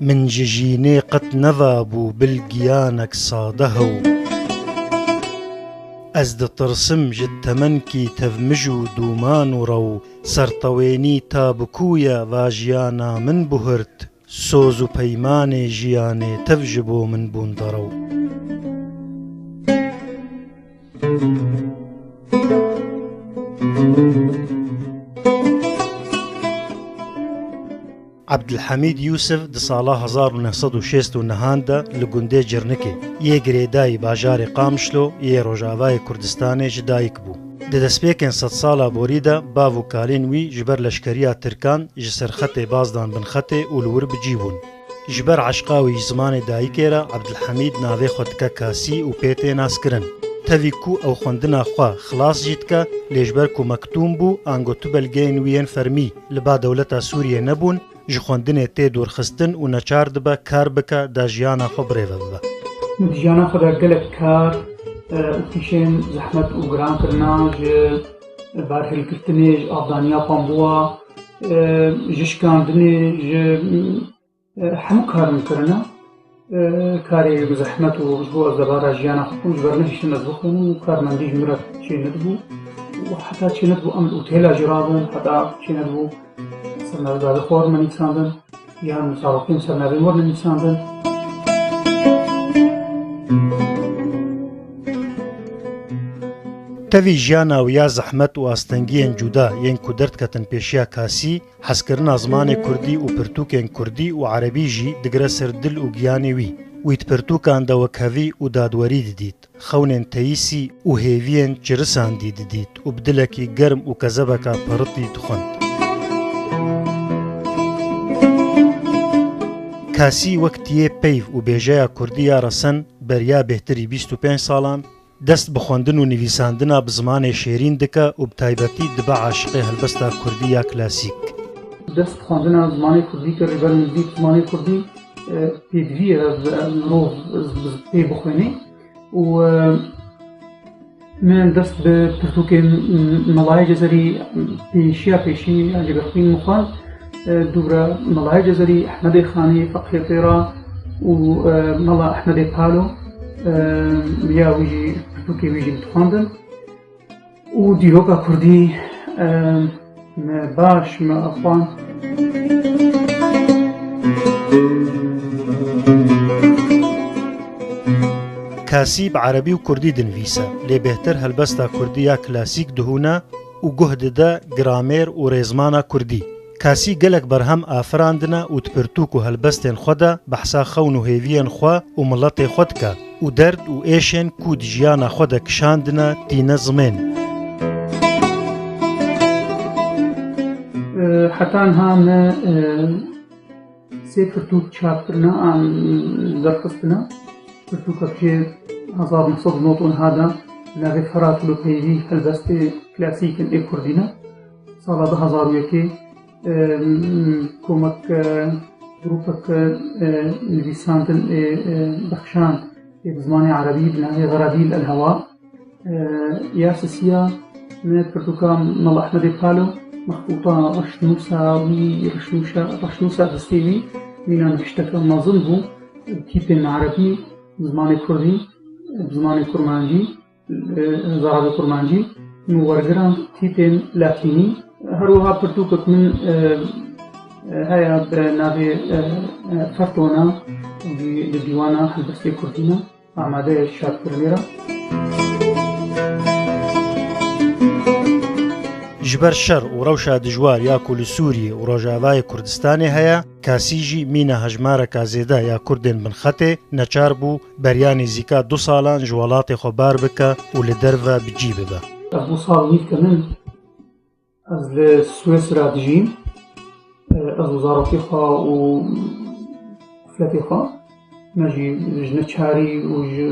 من ججيني قد نذابو بالجيانك صادهو أزد ترسم جد منكي تفمجو دومان رو سرطويني تابكويا واجيانا من بهرت سوزو بيماني جياني تفجبو من بوندرو عبدالحمید یوسف د ساڵا 1960 نەهاندا لە گوندێ جرنکێ یê girêdayî bajarê Qamişlo yê Rojavayê Kurdistanê ji dayîk bû. Di destpêkên sed sala borî de bav û kalên wî ji ber leşkeriya Tirkan ji ser xetê bazdan bin xetê û li wir bicî bûn. Ji ber eşqa wî ji zimanê dayîkê re Abdulhamîd navê xwe dike Kasî û pê tê naskirin. Tevî ku ew xwendina xwe xilas jî dike lê ji ber ku mektûm bû ango tu belgeyên wî yên fermî li ba dewleta Sûriyê nebûn ji xwendinê tê dûrxistin û neçar dibe kar bike da jiyana xwe birêve bibe. Jiyana xwe de gelek kar û tîşên zehmet û girantirina ji berhêlgirtinê ji avdaniya Pambûwa ji şikandinê ji hemû karin kirine karê bi zehmet û ji bo ez debara jiyana xwe ji ber nehiştin ez bixwînim û karmendî ji min re çênedibû û heta çênedibû em li otêla jî rabûn heta çênedibû sernavdadê xwe me nivîsandin yan zarokên sernavên we me nivîsandin. Tevî jiyana wî ya zehmet û astengiyên cuda yên ku derdketin pêşiya Kasî hezkirina zimanê Kurdî û pirtûkên Kurdî û Erebî jî digire ser dil û giyanê wî. Wî di pirtûkan de wekhevî û dadwerî didît, xewnên teyîsî û hêviyên çirisan dî didît û bi dilekî germ û kezebeka piritî dixwend. Kasî wek tiyê peyv û bêjeya Kurdî ya Resen beriya bêhtirî 25 salan dest bi xwendin û nivîsandina bi zimanê şêrîn dike û bi taybetî dibe aşiqê helbesta Kurdî ya klasîk. Dest xwendina zimanê Kurdî kir li ber nêzîk zimanê Kurdî pêdivî mirov pê bixwêne û min dest bi pirtûkên Melayê Cezerî pêşiya pêşî yan cêbexwînin xwend دوورە مەڵای جەزەری ئەحمەدی خانی فەقیه تێرا و مەڵا ئەحمەدی پالۆ یا ویژی پرتوکێ ویژی بتخواندن و دیرۆکا کوردی باش مە ئەخوان کاسی بە عەرەبی و کوردی دنویسە لێ بێهتر هەلبەستا کوردی یا کلاسیک دهونە و گوه دده گرامێر و رێزمانە کوردی. کاسی gelek berhem afirandine û pirtûk û helbestên xwe de behsa xewn û hêviyên xwe û miletê xwe dike û derd û êşên ku di jiyana xwe de kişandine tîne zimên. Heta niha me sê pirtûk çapkirine an derxistine pirtûkekê 1990 de navê Feratûl Peyvî helbestê klasîkên ê Kurdî ne sala 2001 کۆمەک گروپێک نویساندن بەخشان به زمانی عربی بناوی غرابیل الهوا یاسسیە من پرتوکام مەڵ ئەحمەدی پالۆ مەخطوطە ڕشنووساوی ڕشنووسا دەستێوی مینان شتەکە مەزن بوو تیپێن عربی زمانی کوردی زمانی کورمانجی زەڕابی کورمانجی وەرگران تیپێن لاتینی هەروەها پرتوکێک من هەیە ناوێ فەرتۆنە لە دیوانە هەلبەستەی کوردینە ئامادەیە شاردکردنێرە. ji ber şer û rewşa dijwar ya ku li Sûriyê û Rojavayê Kurdistanê heye, Kasî jî mîna hejmareka zêde ya Kurdên binxetê neçar bû beriya nêzîka 2 salan ji welatê xwe bar bike û li derve bicî bibe. Bu sal nîvke min ez li Swêsra dijîm, ez wezarokê xwe û fletê xwe me jî ji neçarî û ji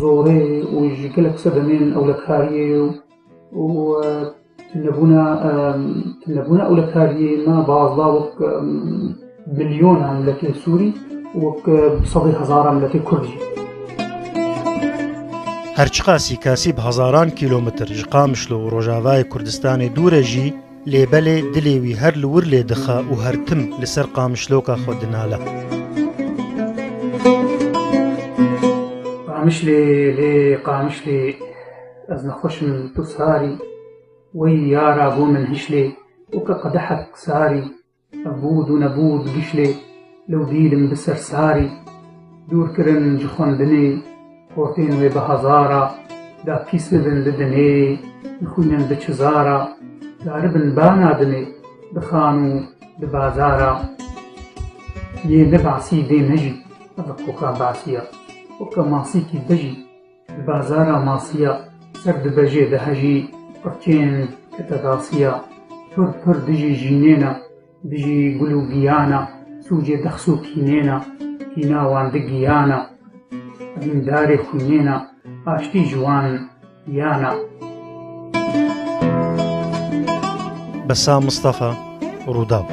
zorê û ji gelek sedemên ewlekariyê û tunebûna ewlekariyê me bazda wek milyona miletê Sûrî û wek sedê hezara miletê Kurd jî. هەرچقاسی کاسی بە هەزاران کیلۆمتر ji Qamişlo û Rojavayê Kurdistanê dûr e jî لێبەلێ دلێوی هەر لور لێ دخا و هەرتم لەسەر قامشلۆکە خۆ دنالە قامشلێ ئەز نەخۆشم تو ساری وەی یارا بۆ من هیشلێ وەکە قەدەحەک ساری ئەبوود و نەبوود گشلێ لەو دیلم بسەر ساری دوورکردن ji خوێندنێ قۆتێن وێ بە هەزارە دا پیس ببن بدنێ بخوێنن بە چزارە داربن بانادنێ بخان و bi بازارە یê nebasî dê nejî ev koka basiya وەکە ماسیکی دەژی bi bazara masiya ser dibejê dihejî pirçên kete dasiya pir pir dijî jînêne dijî gul û giyana sûcê dexs û kînêne kîna wan digiyana dîndarê xwînêne aştî ji wan yana بەسا مستەفا ڕووداو